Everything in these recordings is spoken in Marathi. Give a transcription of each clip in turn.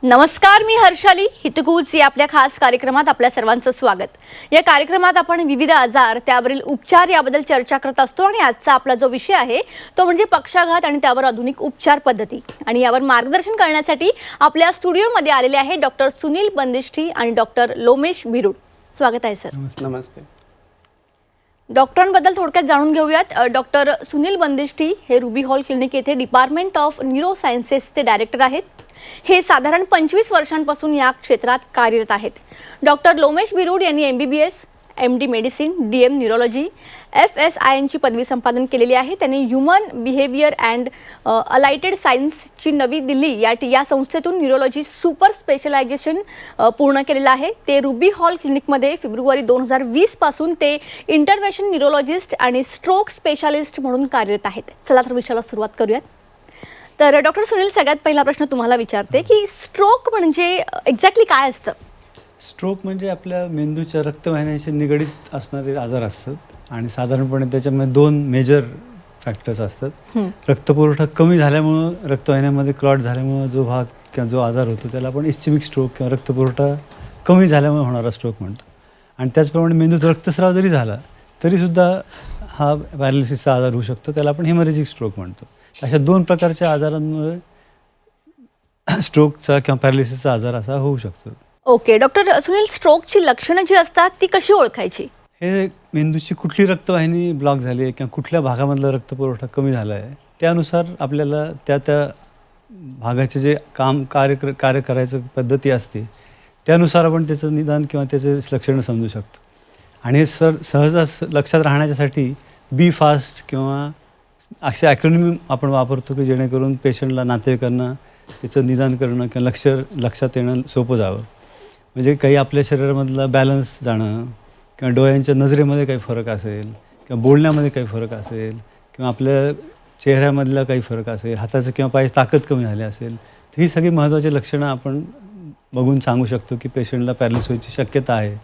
नमस्कार, मी हर्षाली. हितगुज या आपल्या खास कार्यक्रमात आपल्या सर्वांचं स्वागत. या कार्यक्रमात आपण विविध आजार त्यावरील उपचार याबद्दल चर्चा करत असतो आणि आजचा आपला जो विषय आहे तो म्हणजे पक्षाघात आणि त्यावर आधुनिक उपचार पद्धती. आणि यावर मार्गदर्शन करण्यासाठी आपल्या स्टुडिओमध्ये आलेले आहे डॉक्टर सुनील बंदिष्ठी आणि डॉक्टर लोमेश भिरुड. स्वागत आहे सर. नमस्ते. डॉक्टरांबद्दल थोडक्यात जाणून घेऊयात. डॉक्टर सुनील बंदिष्ठी हे रुबी हॉल क्लिनिक येथे डिपार्टमेंट ऑफ न्यूरो सायन्सेसचे डायरेक्टर आहेत. हे साधारण 25 वर्षांपासून या क्षेत्रात कार्यरत आहेत. डॉक्टर लोमेश भिरुड यांनी MBBS, MD medicine, DM neurology, FSINची पदवी संपादन केलेली आहे. त्यांनी ह्युमन बिहेवियर अँड अलाइटेड सायन्सची नवी दिल्ली या संस्थेतून न्यूरोलॉजी सुपर स्पेशलायझेशन पूर्ण केलेलं आहे. ते रुबी हॉल क्लिनिकमध्ये फेब्रुवारी 2020 पासून ते इंटरव्हेन्शन न्यूरोलॉजिस्ट आणि स्ट्रोक स्पेशालिस्ट म्हणून कार्यरत आहेत. चला तर विषयाला सुरुवात करूयात. तर डॉक्टर सुनील, सगळ्यात पहिला प्रश्न तुम्हाला विचारते की स्ट्रोक म्हणजे एक्झॅक्टली काय असतं? स्ट्रोक म्हणजे आपल्या मेंदूच्या रक्तवाहिन्यांशी निगडीत असणारे आजार असतात आणि साधारणपणे त्याच्यामध्ये दोन मेजर फॅक्टर्स असतात. रक्तपुरवठा कमी झाल्यामुळं, रक्तवाहिन्यांमध्ये क्लॉट झाल्यामुळं जो भाग किंवा जो आजार होतो त्याला आपण इस्चेमिक स्ट्रोक किंवा रक्तपुरवठा कमी झाल्यामुळे होणारा स्ट्रोक म्हणतो. आणि त्याचप्रमाणे मेंदूत रक्तस्राव जरी झाला तरीसुद्धा हा पॅरालिसिसचा आजार होऊ शकतो, त्याला आपण हेमरेजिक स्ट्रोक म्हणतो. अशा दोन प्रकारच्या आजारांमुळे स्ट्रोकचा किंवा पॅरालिसिसचा आजार असा होऊ शकतो. ओके डॉक्टर सुनील, स्ट्रोकची लक्षणं जी असतात ती कशी ओळखायची? हे मेंदूची कुठली रक्तवाहिनी ब्लॉक झाली आहे किंवा कुठल्या भागामधला रक्तपुरवठा कमी झाला आहे त्यानुसार आपल्याला त्या भागाचे जे कार्य करायचं पद्धती असते त्यानुसार आपण त्याचं निदान किंवा त्याचे लक्षणं समजू शकतो. आणि हे सहज लक्षात राहण्यासाठी बी फास्ट किंवा असे ॲक्रोनिम आपण वापरतो की जेणेकरून पेशंटला, नातेवाईकांना त्याचं निदान करणं किंवा लक्षात येणं सोपं जावं. म्हणजे काही आपल्या शरीरामधला बॅलन्स जाणं किंवा डोळ्यांच्या नजरेमध्ये काही फरक असेल किंवा बोलण्यामध्ये काही फरक असेल किंवा आपल्या चेहऱ्यामधला काही फरक असेल, हाताचं किंवा पायाची ताकद कमी झाली असेल, तर ही सगळी महत्त्वाची लक्षणं आपण बघून सांगू शकतो की पेशंटला पॅरालिसिस व्हायची शक्यता आहे.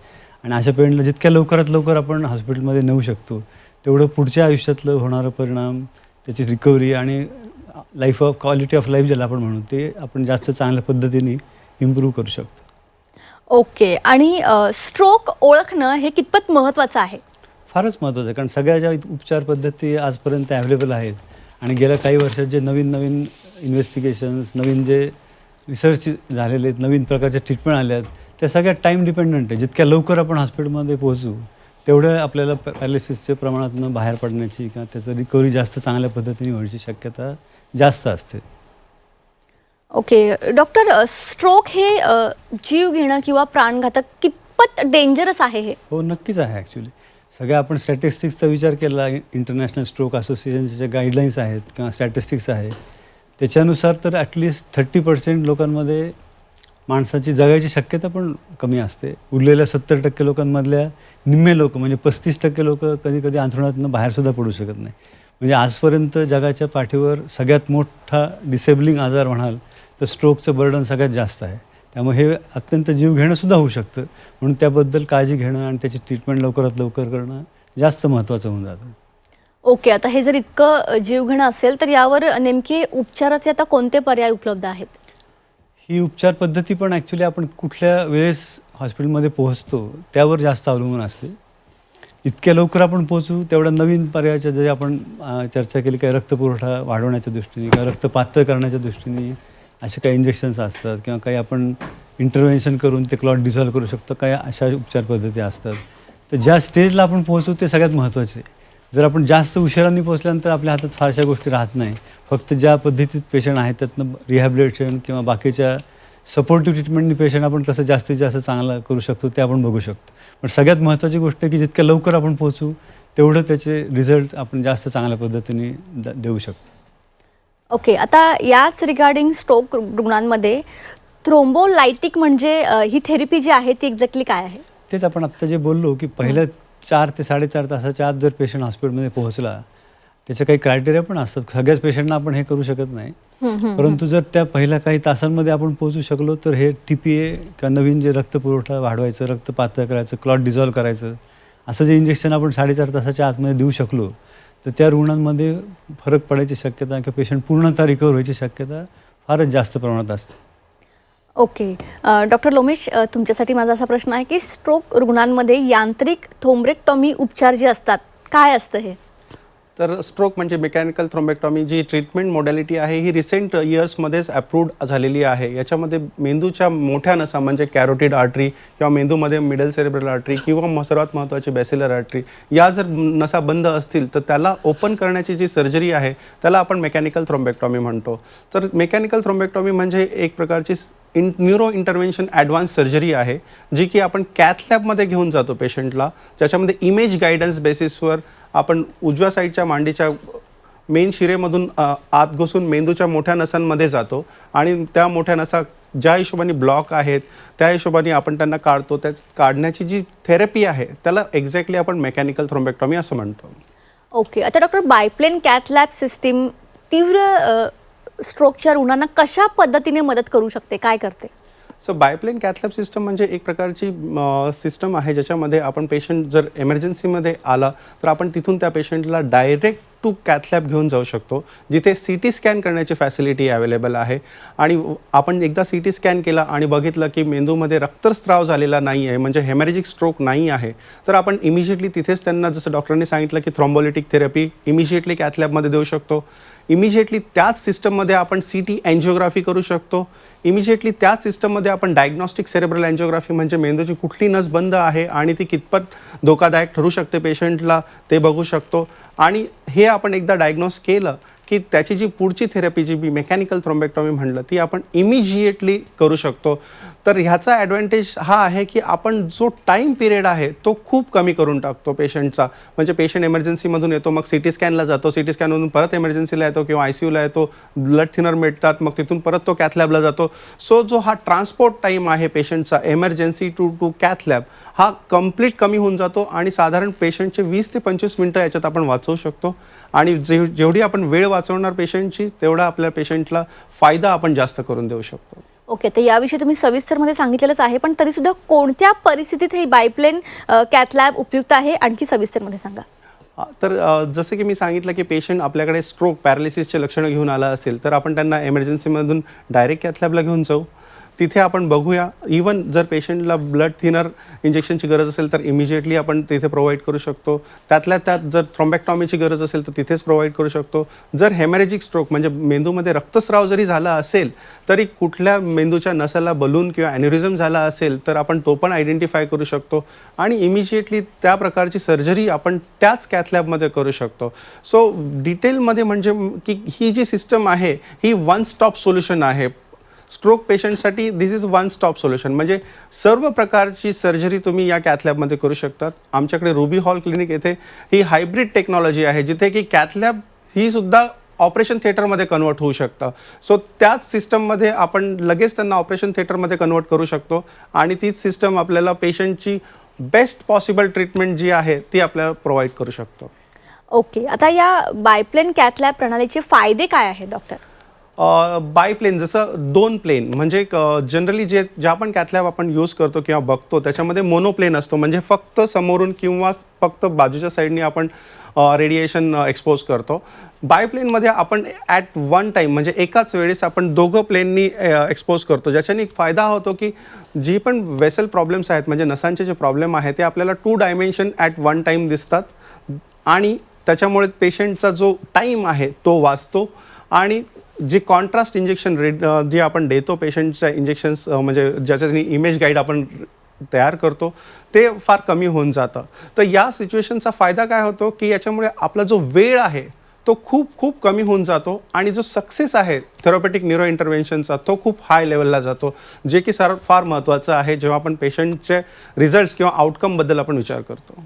आणि अशा पेशंटला जितक्या लवकरात लवकर आपण हॉस्पिटलमध्ये नेऊ शकतो तेवढं पुढच्या आयुष्यातलं होणारं परिणाम, त्याची रिकव्हरी आणि क्वालिटी ऑफ लाईफ ज्याला आपण म्हणू ते आपण जास्त चांगल्या पद्धतीने इम्प्रूव्ह करू शकतो. ओके. आणि स्ट्रोक ओळखणं हे कितपत महत्त्वाचं आहे? फारच महत्त्वाचं आहे, कारण सगळ्या ज्या उपचार पद्धती आजपर्यंत अवेलेबल आहेत आणि गेल्या काही वर्षात जे नवीन इन्व्हेस्टिगेशन्स, नवीन जे रिसर्च झालेले आहेत, नवीन प्रकारच्या ट्रीटमेंट आल्या आहेत, त्या सगळ्या टाईम डिपेंडंट आहे. जितक्या लवकर आपण हॉस्पिटलमध्ये पोहोचू तेवढं आपल्याला पॅरालिसिसच्या प्रमाणातून बाहेर पडण्याची किंवा त्याचं रिकव्हरी जास्त चांगल्या पद्धतीने व्हायची शक्यता जास्त असते. ओके डॉक्टर, स्ट्रोक हे जीव घेणं किंवा प्राणघातक कितपत डेंजरस आहे हे? हो, नक्कीच आहे. ॲक्च्युली सगळ्या आपण स्टॅटिस्टिक्सचा विचार केला, इंटरनॅशनल स्ट्रोक असोसिएशनचे जे गाईडलाईन्स आहेत किंवा स्टॅटिस्टिक्स आहे त्याच्यानुसार तर ॲटलिस्ट 30% लोकांमध्ये माणसाची जगायची शक्यता पण कमी असते. उरलेल्या 70% लोकांमधल्या निम्मे लोक म्हणजे 35% लोक कधी अंथरुणातून बाहेरसुद्धा पडू शकत नाही. म्हणजे आजपर्यंत जगाच्या पाठीवर सगळ्यात मोठा डिसेबलिंग आजार म्हणाल तर स्ट्रोकचं बर्डन सगळ्यात जास्त आहे. त्यामुळे हे अत्यंत जीव घेणंसुद्धा होऊ शकतं. म्हणून त्याबद्दल काळजी घेणं आणि त्याची ट्रीटमेंट लवकरात लवकर करणं जास्त महत्त्वाचं होऊन जातं. ओके, आता हे जर इतकं जीव घेणं असेल तर यावर नेमके उपचाराचे आता कोणते पर्याय उपलब्ध आहेत? ही उपचार पद्धती पण ॲक्च्युली आपण कुठल्या वेळेस हॉस्पिटलमध्ये पोहोचतो त्यावर जास्त अवलंबून असते. इतक्या लवकर आपण पोहोचू तेवढ्या नवीन पर्यायाच्या जे आपण चर्चा केली, काही रक्तपुरवठा वाढवण्याच्या दृष्टीने किंवा रक्त पातळ करण्याच्या दृष्टीने असे काही इंजेक्शन्स असतात किंवा काही आपण इंटरव्हेन्शन करून ते क्लॉट डिझॉल्व्ह करू शकतो, काही अशा उपचार पद्धती असतात. तर ज्या स्टेजला आपण पोहोचू ते सगळ्यात महत्त्वाचे आहे. जर आपण जास्त उशिराने पोहोचल्यानंतर आपल्या हातात फारशा गोष्टी राहत नाही. फक्त ज्या पद्धतीत पेशंट आहेत त्यातनं रिहॅबिलिटेशन किंवा बाकीच्या सपोर्टिव्ह ट्रीटमेंटनी पेशंट आपण कसं जास्तीत जास्त चांगला करू शकतो ते आपण बघू शकतो. पण सगळ्यात महत्त्वाची गोष्ट आहे की जितक्या लवकर आपण पोहोचू तेवढं त्याचे रिझल्ट आपण जास्त चांगल्या पद्धतीने देऊ शकतो. ओके, आता याच रिगार्डिंग स्ट्रोक रुग्णांमध्ये थ्रोम्बोलायटिक म्हणजे ही थेरपी जी आहे ती एक्झॅक्टली काय आहे? तेच आपण आत्ता जे बोललो की पहिल्या 4 ते 4.5 तासाच्या आत जर पेशंट हॉस्पिटलमध्ये पोहोचला, त्याचे काही क्रायटेरिया पण असतात. सगळ्याच पेशंटना आपण हे करू शकत नाही, परंतु जर त्या पहिल्या काही तासांमध्ये आपण पोहोचू शकलो तर हे TPA किंवा नवीन जे रक्तपुरवठा वाढवायचं, रक्त पातळ करायचं, क्लॉट डिझॉल्व्ह करायचं असं जे इंजेक्शन आपण 4.5 तासाच्या आतमध्ये देऊ शकलो तर त्या रुग्णांमध्ये फरक पडायची शक्यता किंवा पेशंट पूर्णतः रिकवर व्हायची शक्यता फारच जास्त प्रमाणात असते. ओके. डॉक्टर लोमेश, तुमच्यासाठी माझा असा प्रश्न आहे की स्ट्रोक रुग्णांमध्ये यांत्रिक थ्रोम्बेक्टॉमी उपचार जे असतात, काय असतं हे? तर स्ट्रोक म्हणजे मेकॅनिकल थ्रोम्बेक्टॉमी जी ट्रीटमेंट मॉडॅलिटी आहे ही रिसेंट इयर्समध्येच अप्रूव्ड झालेली आहे. याच्यामध्ये मेंदूच्या मोठ्या नसा म्हणजे कॅरोटिड आर्टरी किंवा मेंदूमध्ये मिडल सेरेब्रल आर्टरी किंवा सर्वात महत्त्वाची बॅसिलर आर्टरी या जर नसा बंद असतील तर त्याला ओपन करण्याची जी सर्जरी आहे त्याला आपण मेकॅनिकल थ्रोम्बेक्टॉमी म्हणतो. तर मेकॅनिकल थ्रोम्बेक्टॉमी म्हणजे एक प्रकारची न्यूरो इंटरव्हेन्शन ॲडव्हान्स सर्जरी आहे जी की आपण कॅथ लॅबमध्ये घेऊन जातो पेशंटला, ज्याच्यामध्ये इमेज गायडन्स बेसिसवर आपण उजव्या साईडच्या मांडीच्या मेन शिरेमधून आत घुसून मेंदूच्या मोठ्या नसांमध्ये जातो आणि त्या मोठ्या नसा ज्या हिशोबाने ब्लॉक आहेत त्या हिशोबाने आपण त्यांना काढतो. त्या काढण्याची जी थेरपी आहे त्याला एक्झॅक्टली आपण मेकॅनिकल थ्रोम्बेक्टॉमी असं म्हणतो. ओके. आता doctor, biplane cath lab system तीव्र स्ट्रोकच्या रुग्णांना कशा पद्धतीने मदत करू शकते, काय करते? सो बायप्लेन कॅथलॅब सिस्टम म्हणजे एक प्रकारची सिस्टम आहे ज्याच्यामध्ये आपण पेशंट जर एमर्जन्सीमध्ये आला तर आपण तिथून त्या पेशंटला डायरेक्ट टू कॅथलॅब घेऊन जाऊ शकतो, जिथे सी टी स्कॅन करण्याची फॅसिलिटी अवेलेबल आहे. आणि आपण एकदा सी टी स्कॅन केला आणि बघितलं की मेंदूमध्ये रक्तस्राव झालेला नाही आहे, म्हणजे हेमॅरेजिक स्ट्रोक नाही आहे, तर आपण इमिजिएटली तिथेच त्यांना, जसं डॉक्टरांनी सांगितलं की थ्रोम्बोलिटिक थेरपी इमिजिएटली कॅथलॅबमध्ये देऊ शकतो. इमिजिएटली त्याच सिस्टममध्ये आपण सी टी एन्जिओग्राफी करू शकतो. इमिजिएटली त्याच सिस्टममध्ये आपण डायग्नॉस्टिक सेरेब्रल एन्जिओग्राफी म्हणजे मेंदूची कुठली नस बंद आहे आणि ती कितपत धोकादायक ठरू शकते पेशंटला ते बघू शकतो. आणि हे आपण एकदा डायग्नोस केलं की त्याची जी पुढची थेरपी जी मेकॅनिकल थ्रोम्बेक्टॉमी म्हणलं ती आपण इमिजिएटली करू शकतो. तर ह्याचा ॲडव्हान्टेज हा आहे की आपण जो टाईम पिरियड आहे तो खूप कमी करून टाकतो पेशंटचा. म्हणजे पेशंट एमर्जन्सीमधून येतो, मग सी टी स्कॅनला जातो, सी टी स्कॅनमधून परत एमर्जन्सीला येतो किंवा ICUला येतो, ब्लड थिनर मिळतात, मग तिथून परत तो कॅथ लॅबला जातो. सो जो हा ट्रान्सपोर्ट टाईम आहे पेशंटचा एमर्जन्सी टू कॅथ लॅब हा कम्प्लीट कमी होऊन जातो आणि साधारण पेशंटचे 20 ते 25 मिनटं याच्यात आपण वाचवू शकतो. आणि जेवढी आपण वेळ वाचवणार पेशंटची तेवढा आपल्या पेशंटला फायदा आपण जास्त करून देऊ शकतो. ओके. तर याविषयी तुम्ही सविस्तरमध्ये सांगितलेलंच आहे, पण तरीसुद्धा कोणत्या परिस्थितीत हे बायप्लेन कॅथ लॅब उपयुक्त आहे, आणखी सविस्तरमध्ये सांगा. तर जसं की मी सांगितलं की पेशंट आपल्याकडे स्ट्रोक पॅरालिसिसचे लक्षणं घेऊन आला असेल तर आपण त्यांना एमर्जन्सीमधून डायरेक्ट कॅथ लॅबला घेऊन जाऊ. तिथे आपण बघूया. इवन जर पेशंटला ब्लड थिनर इंजेक्शनची गरज असेल तर इमिजिएटली आपण तिथे प्रोव्हाइड करू शकतो. त्यातल्या त्यात जर थ्रोम्बेक्टॉमीची गरज असेल तर तिथेच प्रोव्हाइड करू शकतो. जर हेमॅरेजिक स्ट्रोक म्हणजे मेंदूमध्ये रक्तस्राव जरी झाला असेल तरी कुठल्या मेंदूच्या नसाला बलून किंवा ॲन्युरिझम झाला असेल तर आपण तो पण आयडेंटिफाय करू शकतो आणि इमिजिएटली त्या प्रकारची सर्जरी आपण त्याच कॅथ लॅबमध्ये करू शकतो. सो डिटेलमध्ये म्हणजे की ही जी सिस्टम आहे ही वन स्टॉप सोल्युशन आहे. स्ट्रोक पेशंटसाठी this is one stop solution, म्हणजे सर्व प्रकारची सर्जरी तुम्ही या कॅथ लॅबमध्ये करू शकतात. आमच्याकडे रुबी हॉल क्लिनिक येथे ही हायब्रिड टेक्नॉलॉजी आहे जिथे की कॅथ लॅब ही सुद्धा ऑपरेशन थिएटरमध्ये कन्वर्ट होऊ शकतं. सो त्याच सिस्टममध्ये आपण लगेच त्यांना ऑपरेशन थिएटरमध्ये कन्वर्ट करू शकतो आणि तीच सिस्टम आपल्याला पेशंटची बेस्ट पॉसिबल ट्रीटमेंट जी आहे ती आपल्याला प्रोव्हाइड करू शकतो. ओके. आता या बायप्लेन कॅथ लॅब प्रणालीचे फायदे काय आहेत डॉक्टर? बायप्लेन जसं 2 प्लेन म्हणजे जनरली ज्या पण कॅथलॅब आपण यूज करतो किंवा बघतो त्याच्यामध्ये मोनोप्लेन असतो, म्हणजे फक्त समोरून किंवा फक्त बाजूच्या साईडनी आपण रेडिएशन एक्सपोज करतो. बायप्लेनमध्ये आपण ॲट वन टाईम म्हणजे एकाच वेळेस आपण दोघं प्लेननी एक्सपोज करतो, ज्याच्याने फायदा होतो की जी पण वेसल प्रॉब्लेम्स आहेत म्हणजे नसांचे जे प्रॉब्लेम आहेत ते आपल्याला 2 डायमेन्शन ॲट वन टाईम दिसतात आणि त्याच्यामुळे पेशंटचा जो टाईम आहे तो वाचतो आणि जे कॉन्ट्रास्ट इंजेक्शन जे आपण देतो पेशंटच्या इंजेक्शन्स म्हणजे ज्याच्याने इमेज गाईड आपण तयार करतो ते फार कमी होऊन जातं. तर या सिच्युएशनचा फायदा काय होतो की याच्यामुळे आपला जो वेळ आहे तो खूप खूप कमी होऊन जातो आणि जो सक्सेस आहे थेरॉपेटिक न्यूरो इंटरव्हेन्शनचा तो खूप हाय लेवलला जातो, जे की फार महत्त्वाचं आहे जेव्हा आपण पेशंटचे रिझल्ट्स किंवा आउटकमबद्दल आपण विचार करतो.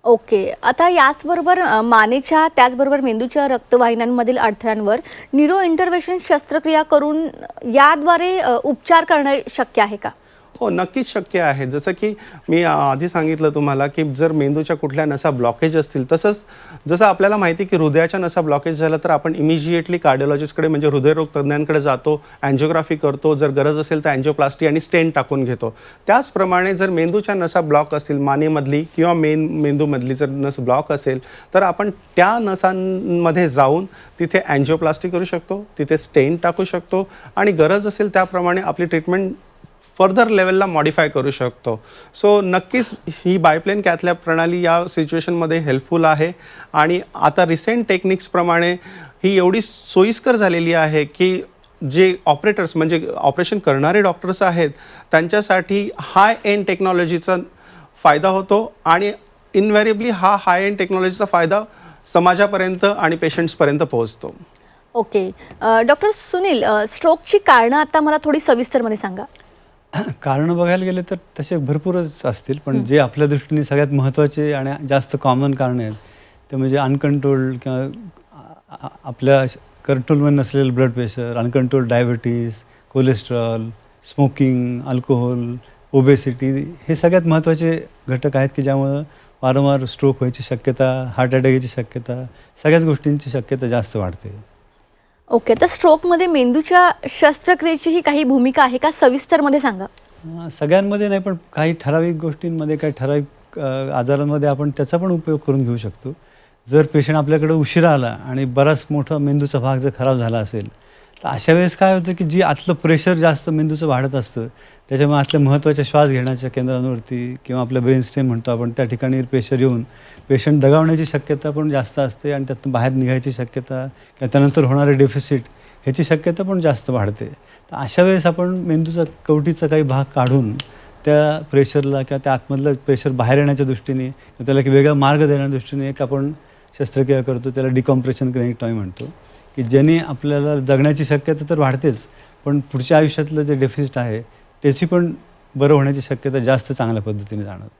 ओके. आता याचबरोबर मानेच्या त्याचबरोबर मेंदूच्या रक्तवाहिन्यांमधील अडथळ्यांवर न्यूरो इंटरव्हेन्शन शस्त्रक्रिया करून याद्वारे उपचार करणे शक्य आहे का? हो, नक्कीच शक्य आहे. जसं की मी आधी सांगितलं तुम्हाला, की जर मेंदूच्या कुठल्या नसा ब्लॉकेज असतील, तसंच जसं आपल्याला माहिती आहे की हृदयाच्या नसा ब्लॉकेज झाला तर आपण इमिजिएटली कार्डिओलॉजिस्टकडे म्हणजे हृदयरोग तज्ज्ञांकडे जातो, अँजिओग्राफी करतो, जर गरज असेल तर अँजिओप्लास्टी आणि स्टेंट टाकून घेतो. त्याचप्रमाणे जर मेंदूच्या नसा ब्लॉक असतील, मानेमधली किंवा मेंदूमधली जर नस ब्लॉक असेल तर आपण त्या नसांमध्ये जाऊन तिथे अँजिओप्लास्टी करू शकतो, तिथे स्टेंट टाकू शकतो आणि गरज असेल त्याप्रमाणे आपली ट्रीटमेंट फर्दर लेवलला मॉडिफाय करू शकतो. सो नक्कीच ही बायप्लेन कॅथलॅब प्रणाली या सिच्युएशनमध्ये हेल्पफुल आहे आणि आता रिसेंट टेक्निक्सप्रमाणे ही एवढी सोयीस्कर झालेली आहे की जे ऑपरेटर्स म्हणजे ऑपरेशन करणारे डॉक्टर्स आहेत त्यांच्यासाठी हाय एंड टेक्नॉलॉजीचा फायदा होतो आणि इनव्हेरिएबली हा हाय एंड टेक्नॉलॉजीचा फायदा समाजापर्यंत आणि पेशंट्सपर्यंत पोहोचतो. ओके. डॉक्टर सुनील, स्ट्रोकची कारणं आता मला थोडी सविस्तरमध्ये सांगा. कारणं बघायला गेले तर तसे भरपूरच असतील, पण जे आपल्या दृष्टीने सगळ्यात महत्त्वाचे आणि जास्त कॉमन कारणं आहेत ते म्हणजे अनकंट्रोल्ड किंवा आपल्या कंट्रोलमध्ये नसलेलं blood pressure, uncontrolled diabetes, cholesterol, smoking, alcohol, obesity हे सगळ्यात महत्त्वाचे घटक आहेत की ज्यामुळं वारंवार स्ट्रोक व्हायची शक्यता, हार्ट अटॅक याची शक्यता, सगळ्याच गोष्टींची शक्यता जास्त वाढते. ओके. तर स्ट्रोकमध्ये मेंदूच्या शस्त्रक्रियेची ही काही भूमिका आहे का? सविस्तरमध्ये सांगा. सगळ्यांमध्ये नाही, पण काही ठराविक गोष्टींमध्ये, काही ठराविक आजारांमध्ये आपण त्याचा पण उपयोग करून घेऊ शकतो. जर पेशंट आपल्याकडे उशिरा आला आणि बराच मोठा मेंदूचा भाग जर खराब झाला असेल तर अशा वेळेस काय होतं की जी आतलं प्रेशर जास्त मेंदूचं वाढत असतं त्याच्यामुळे आतल्या महत्त्वाच्या श्वास घेण्याच्या केंद्रांवरती किंवा आपलं ब्रेन स्टेम म्हणतो आपण त्या ठिकाणी प्रेशर येऊन पेशंट दगावण्याची शक्यता पण जास्त असते आणि त्यातून बाहेर निघायची शक्यता किंवा त्यानंतर होणारे डेफिसिट ह्याची शक्यता पण जास्त वाढते. तर अशा वेळेस आपण मेंदूचा कवटीचा काही भाग काढून त्या प्रेशरला किंवा त्या आतमधलं प्रेशर बाहेर येण्याच्या दृष्टीने किंवा त्याला एक वेगळा मार्ग देण्याच्या दृष्टीने एक आपण शस्त्रक्रिया करतो, त्याला डिकॉम्प्रेशन क्रेनिक्टॉमी म्हणतो, की ज्याने आपल्याला जगण्याची शक्यता तर वाढतेच पण पुढच्या आयुष्यातलं जे डेफिसिट आहे त्याची पण बरं होण्याची शक्यता जास्त चांगल्या पद्धतीने जाणवते.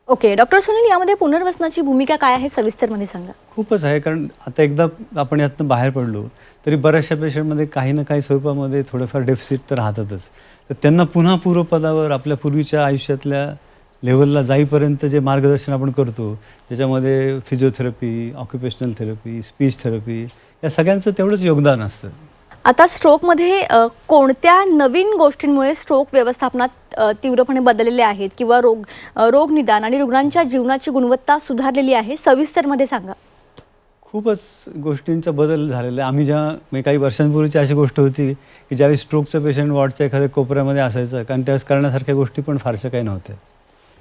ओके. डॉक्टर सुनील, यामध्ये पुनर्वसनाची भूमिका काय आहे सविस्तरमध्ये सांगा. खूपच आहे, कारण आता एकदा आपण यातनं बाहेर पडलो तरी बऱ्याचशा पेशंटमध्ये काही ना काही स्वरूपामध्ये थोडंफार डेफिसिट तर राहतातच. तर त्यांना पुन्हा पूर्वपदावर आपल्या पूर्वीच्या आयुष्यातल्या लेवलला जाईपर्यंत जे मार्गदर्शन आपण करतो त्याच्यामध्ये physiotherapy, occupational therapy, speech therapy या सगळ्यांचं तेवढंच योगदान असतं. आता स्ट्रोकमध्ये कोणत्या नवीन गोष्टींमुळे स्ट्रोक व्यवस्थापनात तीव्रपणे बदललेले आहेत किंवा रोग निदान आणि रुग्णांच्या जीवनाची गुणवत्ता सुधारलेली आहे? सविस्तरमध्ये सांगा. खूपच गोष्टींचा बदल झालेला आहे. आम्ही जेव्हा काही वर्षांपूर्वीची अशी गोष्ट होती की ज्यावेळी स्ट्रोकचं पेशंट वॉर्डच्या एखाद्या कोपऱ्यामध्ये असायचं, कारण त्यावेळेस करण्यासारख्या गोष्टी पण फारशा काही नव्हत्या.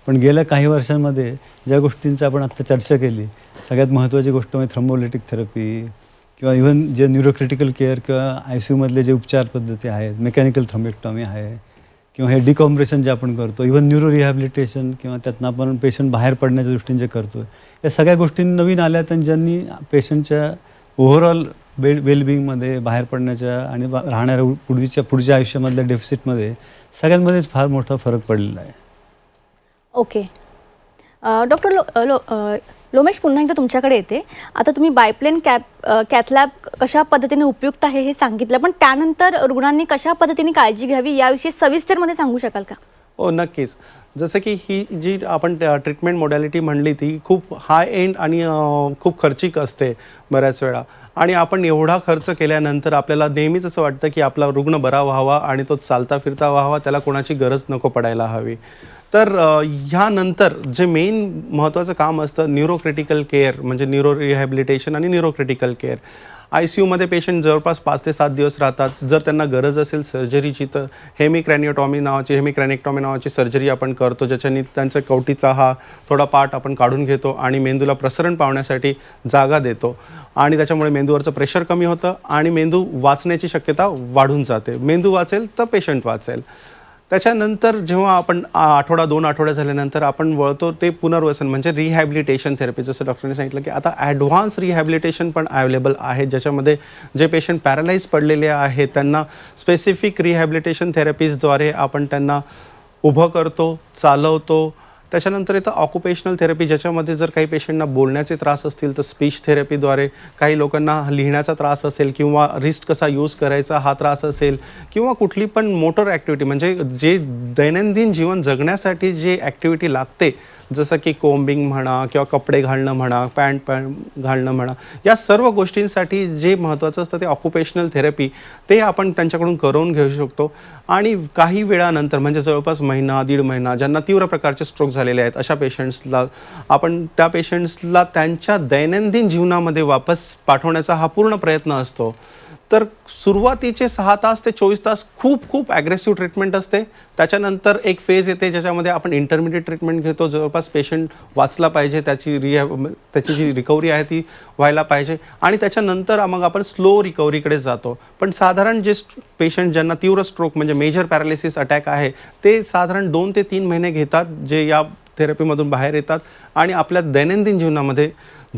पण गेल्या काही वर्षांमध्ये ज्या गोष्टींची आपण आत्ता चर्चा केली, सगळ्यात महत्त्वाची गोष्ट म्हणजे थ्रोम्बोलिटिक थेरपी किंवा इव्हन जे न्यूरोक्रिटिकल केअर किंवा ICUमधले जे उपचार पद्धती आहेत, मेकॅनिकल थ्रोम्बेक्टॉमी आहे किंवा हे डिकॉम्प्रेशन जे आपण करतो, इव्हन न्यूरो रिहॅबिलिटेशन किंवा त्यातनं आपण पेशंट बाहेर पडण्याच्या दृष्टीने जे करतो, या सगळ्या गोष्टी नवीन आल्यात आणि ज्यांनी पेशंटच्या ओव्हरऑल वेलबिंगमध्ये बाहेर पडण्याच्या आणि राहणाऱ्या पुढच्या आयुष्यामधल्या डेफिसिटमध्ये सगळ्यांमध्येच फार मोठा फरक पडलेला आहे. ओके. डॉक्टर लोमेश, पुन्हा एकदा तुमच्याकडे येते. आता तुम्ही बायप्लेन कॅथलॅब कशा पद्धतीने उपयुक्त आहे हे सांगितलं, पण त्यानंतर रुग्णांनी कशा पद्धतीने काळजी घ्यावी याविषयी सविस्तरमध्ये सांगू शकाल का? हो, नक्कीच. जसं की ही जी आपण ट्रीटमेंट मोडॅलिटी म्हणली ती खूप हाय एंड आणि खूप खर्चिक असते बऱ्याच वेळा आणि आपण एवढा खर्च केल्यानंतर आपल्याला नेहमीच असं वाटतं की आपला रुग्ण बरा व्हावा आणि तो चालता फिरता व्हावा, त्याला कोणाची गरज नको पडायला हवी. तर ह्यानंतर जे मेन महत्त्वाचं काम असतं न्यूरोक्रिटिकल केअर म्हणजे न्यूरो रिहॅबिलिटेशन आणि न्यूरोक्रिटिकल केअर. ICUमध्ये पेशंट जवळपास 5 ते 7 दिवस राहतात. जर त्यांना गरज असेल सर्जरीची तर हेमिक्रॅनिओटॉमी नावाची सर्जरी आपण करतो, ज्याच्याने त्यांचा कवटीचा हा थोडा पार्ट आपण काढून घेतो आणि मेंदूला प्रसरण पावण्यासाठी जागा देतो आणि त्याच्यामुळे मेंदूवरचं प्रेशर कमी होतं आणि मेंदू वाचण्याची शक्यता वाढून जाते. मेंदू वाचेल तर पेशंट वाचेल. त्याच्यानंतर जेव्हा आपण आठवडा 2 आठवड्या झाल्यानंतर आपण वळतो ते पुनर्वसन म्हणजे रिहॅबिलिटेशन थेरपी. जसं डॉक्टरने सांगितलं की आता ॲडव्हान्स रिहॅबिलिटेशन पण अवेलेबल आहे, ज्याच्यामध्ये जे पेशंट पॅरालाइज पडलेले आहेत त्यांना स्पेसिफिक रिहॅबिलिटेशन थेरपीजद्वारे आपण त्यांना उभं करतो, चालवतो, त्याच्यानंतर येतं ऑक्युपेशनल थेरपी, ज्याच्यामध्ये जर काही पेशंटना बोलण्याचे त्रास असतील तर स्पीच थेरपीद्वारे, काही लोकांना लिहिण्याचा त्रास असेल किंवा रिस्ट कसा यूज करायचा हा त्रास असेल, किंवा कुठली पण मोटर ॲक्टिव्हिटी म्हणजे जे दैनंदिन जीवन जगण्यासाठी जे ॲक्टिव्हिटी लागते, जसं की कोम्बिंग म्हणा किंवा कपडे घालणं म्हणा, पॅन्ट घालणं म्हणा, या सर्व गोष्टींसाठी जे महत्त्वाचं असतं ते ऑक्युपेशनल थेरपी, ते आपण त्यांच्याकडून करून घेऊ शकतो. आणि काही वेळानंतर म्हणजे जवळपास महिना, दीड महिना, ज्यांना तीव्र प्रकारचे स्ट्रोक झालेले आहेत अशा पेशंट्सला आपण त्या पेशंट्सला त्यांच्या दैनंदिन जीवनामध्ये वापस पाठवण्याचा हा पूर्ण प्रयत्न असतो. तर सुरुवातीचे 6 तास ते 24 तास खूप ॲग्रेसिव्ह ट्रीटमेंट असते. त्याच्यानंतर एक फेज येते ज्याच्यामध्ये आपण इंटरमिडिएट ट्रीटमेंट घेतो. जवळपास पेशंट वाचला पाहिजे, त्याची जी रिकव्हरी आहे ती व्हायला पाहिजे, आणि त्याच्यानंतर मग आपण स्लो रिकव्हरीकडे जातो. पण साधारण जे पेशंट ज्यांना तीव्र स्ट्रोक म्हणजे मेजर पॅरालिसिस अटॅक आहे ते साधारण 2 ते 3 महिने घेतात, जे या थेरपीमधून बाहेर येतात आणि आपल्या दैनंदिन जीवनामध्ये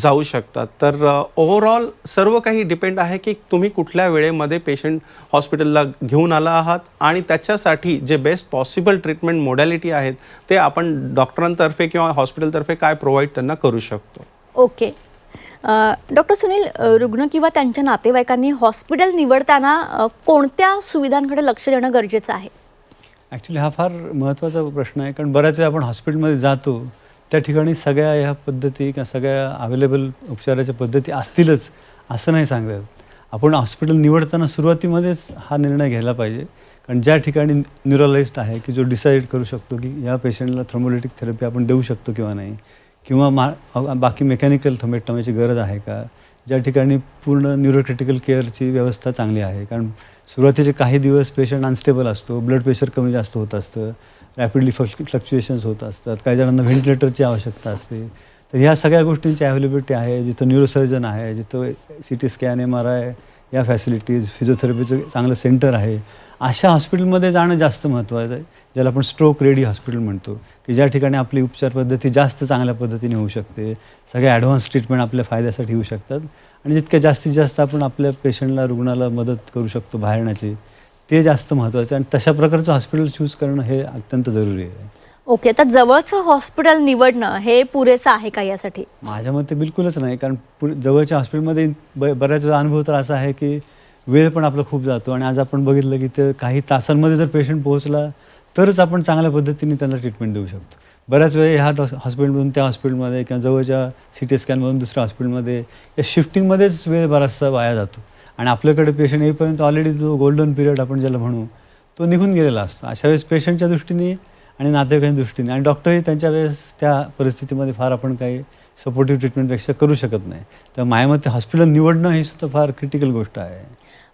जाऊ शकतात. तर ओव्हरऑल सर्व काही डिपेंड आहे की तुम्ही कुठल्या वेळेमध्ये पेशंट हॉस्पिटलला घेऊन आला आहात आणि त्याच्यासाठी जे बेस्ट पॉसिबल ट्रीटमेंट मोडॅलिटी आहेत ते आपण डॉक्टरांतर्फे किंवा हॉस्पिटलतर्फे काय प्रोव्हाइड त्यांना करू शकतो. ओके. डॉक्टर सुनील, रुग्ण किंवा त्यांच्या नातेवाईकांनी हॉस्पिटल निवडताना कोणत्या सुविधांकडे लक्ष देणं गरजेचं आहे? ॲक्च्युली हा फार महत्त्वाचा प्रश्न आहे, कारण बऱ्याच वेळा आपण हॉस्पिटलमध्ये जातो त्या ठिकाणी सगळ्या ह्या पद्धती किंवा सगळ्या अवेलेबल उपचाराच्या पद्धती असतीलच असं नाही सांगतात. आपण हॉस्पिटल निवडताना सुरुवातीमध्येच हा निर्णय घ्यायला पाहिजे, कारण ज्या ठिकाणी न्यूरोलॉजिस्ट आहे की जो डिसाईड करू शकतो की या पेशंटला थर्मोलिटिक थेरपी आपण देऊ शकतो किंवा नाही, किंवा बाकी मेकॅनिकल थर्मेक्टॉमीची गरज आहे का, ज्या ठिकाणी पूर्ण न्यूरोक्रिटिकल केअरची व्यवस्था चांगली आहे. कारण सुरुवातीचे काही दिवस पेशंट अनस्टेबल असतो, ब्लड प्रेशर कमी जास्त होत असतं, रॅपिडली फ्लक्च्युएशन्स होत असतात, काही जणांना व्हेंटिलेटरची आवश्यकता असते. तर ह्या सगळ्या गोष्टींची अवेलेबिलिटी आहे. जिथं न्यूरोसर्जन आहे, जिथं CT स्कॅन, MRI या फॅसिलिटीज, फिजिओथेरपीचं चांगलं सेंटर आहे, अशा हॉस्पिटलमध्ये जाणं जास्त महत्त्वाचं आहे, ज्याला आपण स्ट्रोक रेडी हॉस्पिटल म्हणतो, की ज्या ठिकाणी आपली उपचार पद्धती जास्त चांगल्या पद्धतीने होऊ शकते, सगळे ॲडव्हान्स ट्रीटमेंट आपल्या फायद्यासाठी होऊ शकतात आणि जितक्या जास्तीत जास्त आपण आपल्या पेशंटला, रुग्णाला मदत करू शकतो बाहेरण्याची, ते जास्त महत्त्वाचं आहे. आणि तशा प्रकारचं हॉस्पिटल चूज करणं हे अत्यंत जरुरी आहे. ओके. आता जवळचं हॉस्पिटल निवडणं हे पुरेसं आहे का यासाठी? माझ्या मते बिलकुलच नाही, कारण जवळच्या हॉस्पिटलमध्ये बऱ्याच वेळा अनुभव तर असा आहे की वेळ पण आपला खूप जातो आणि आज आपण बघितलं की ते काही तासांमध्ये जर पेशंट पोहोचला तरच आपण चांगल्या पद्धतीने त्यांना ट्रीटमेंट देऊ शकतो. बऱ्याच वेळ ह्या हॉस्पिटलमधून त्या हॉस्पिटलमध्ये किंवा जवळच्या CT स्कॅनमधून दुसऱ्या हॉस्पिटलमध्ये या शिफ्टिंगमध्येच वेळ बराचसा वाया जातो आणि आपल्याकडे पेशंट येईपर्यंत ऑलरेडी जो गोल्डन पिरियड आपण ज्याला म्हणू तो निघून गेलेला असतो. अशा वेळेस पेशंटच्या दृष्टीने आणि नातेवाईकांच्या दृष्टीने आणि डॉक्टरही त्यांच्या वेळेस त्या परिस्थितीमध्ये फार आपण काही सपोर्टिव्ह ट्रीटमेंटपेक्षा करू शकत नाही. तर माझ्या मते हॉस्पिटल निवडणं ही सुद्धा फार क्रिटिकल गोष्ट आहे.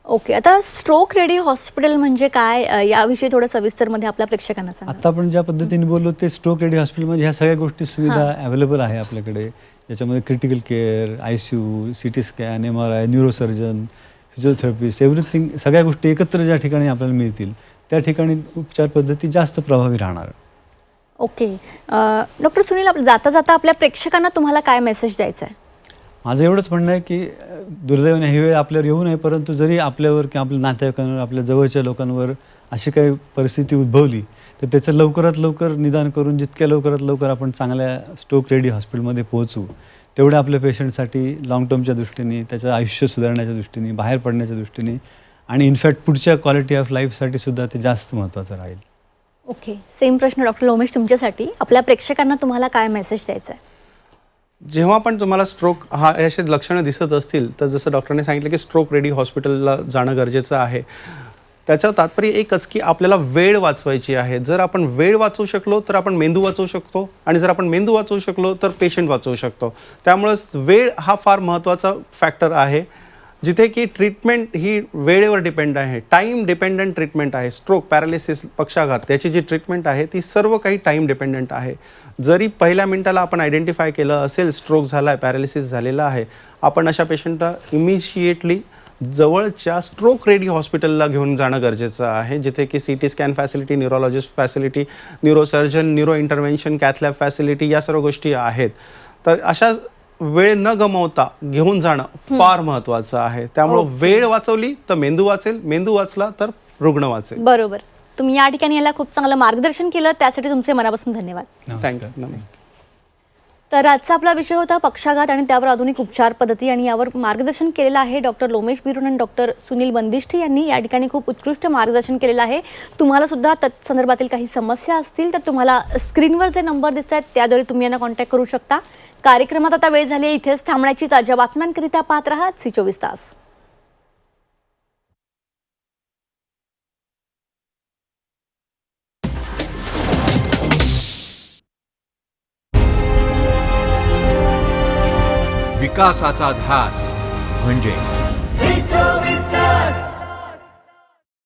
ओके. आता स्ट्रोक रेडी हॉस्पिटल म्हणजे काय, याविषयी थोडं सविस्तरमध्ये आपल्या प्रेक्षकांना सांगा. आता आपण ज्या पद्धतीने बोललो ते स्ट्रोक रेडी हॉस्पिटलमध्ये ह्या सगळ्या गोष्टी सुविधा अवेलेबल आहे आपल्याकडे, ज्याच्यामध्ये critical care, ICU, CT scan, MRI, neurosurgeon, physiotherapist, everything, सगळ्या गोष्टी एकत्र ज्या ठिकाणी आपल्याला मिळतील त्या ठिकाणी उपचार पद्धती जास्त प्रभावी राहणार. ओके. डॉक्टर सुनील, जाता जाता आपल्या प्रेक्षकांना तुम्हाला काय मेसेज द्यायचा आहे? माझं एवढंच म्हणणं आहे की दुर्दैवाने ही वेळ आपल्यावर येऊ नये, परंतु जरी आपल्यावर किंवा आपल्या नातेवाईकांवर, आपल्या जवळच्या लोकांवर अशी काही परिस्थिती उद्भवली तर त्याचं लवकरात लवकर निदान करून जितक्या लवकरात लवकर आपण चांगल्या स्ट्रोक रेडी हॉस्पिटलमध्ये पोहोचू तेवढ्या आपल्या पेशंटसाठी लाँग टर्मच्या दृष्टीने, त्याचं आयुष्य सुधारण्याच्या दृष्टीने, बाहेर पडण्याच्या दृष्टीने आणि इनफॅक्ट पुढच्या क्वालिटी ऑफ लाईफसाठी सुद्धा ते जास्त महत्त्वाचं राहील. ओके. सेम प्रश्न डॉक्टर लोमेश तुमच्यासाठी. आपल्या प्रेक्षकांना तुम्हाला काय मेसेज द्यायचा आहे? जेव्हा पण तुम्हाला स्ट्रोक असे लक्षणं दिसत असतील तर जसं डॉक्टरने सांगितलं की स्ट्रोक रेडी हॉस्पिटलला जाणं गरजेचं आहे. त्याचं तात्पर्य एकच की आपल्याला वेळ वाचवायची आहे. जर आपण वेळ वाचवू शकलो तर आपण मेंदू वाचवू शकतो आणि जर आपण मेंदू वाचवू शकलो तर पेशंट वाचवू शकतो. त्यामुळं वेळ हा फार महत्त्वाचा फॅक्टर आहे, जिथे की ट्रीटमेंट ही वेळेवर डिपेंड आहे, टाईम डिपेंडंट ट्रीटमेंट आहे. स्ट्रोक, पॅरालिसिस, पक्षाघात याची जी ट्रीटमेंट आहे ती सर्व काही टाईम डिपेंडंट आहे. जरी पहिल्या मिनिटाला आपण आयडेंटिफाय केलं असेल स्ट्रोक झाला आहे, पॅरालिसिस झालेला आहे, आपण अशा पेशंटला इमिजिएटली जवळच्या स्ट्रोक रेडी हॉस्पिटलला घेऊन जाणं गरजेचं आहे, जिथे की CT scan facility, neurologist facility, neurosurgeon, neuro intervention, cath lab facility या सर्व गोष्टी आहेत. तर अशा वेळ न गमावता घेऊन जाणं फार महत्त्वाचं आहे. त्यामुळं वेळ वाचवली तर मेंदू वाचेल, मेंदू वाचला तर रुग्ण वाचेल. बरोबर. तुम्ही या ठिकाणी याला खूप चांगलं मार्गदर्शन केलं, त्यासाठी तुमचे मनापासून धन्यवाद. थँक्यू. नमस्ते. तर आजचा आपला विषय होता पक्षाघात आणि त्यावर आधुनिक उपचार पद्धती, आणि यावर मार्गदर्शन केलेलं आहे डॉक्टर लोमेश बिरुन आणि डॉक्टर सुनील बंदिष्टी यांनी. या ठिकाणी खूप उत्कृष्ट मार्गदर्शन केलेलं आहे. तुम्हाला सुद्धा संदर्भातील काही समस्या असतील तर तुम्हाला स्क्रीनवर जे नंबर दिसत आहेत त्याद्वारे तुम्ही यांना कॉन्टॅक्ट करू शकता. कार्यक्रमात आता वेळ झाली आहे इथेच थांबण्याची. ताज्या बातम्यांकरिता पाहत रहा C24 तास. विकासाचा ध्यास म्हणजे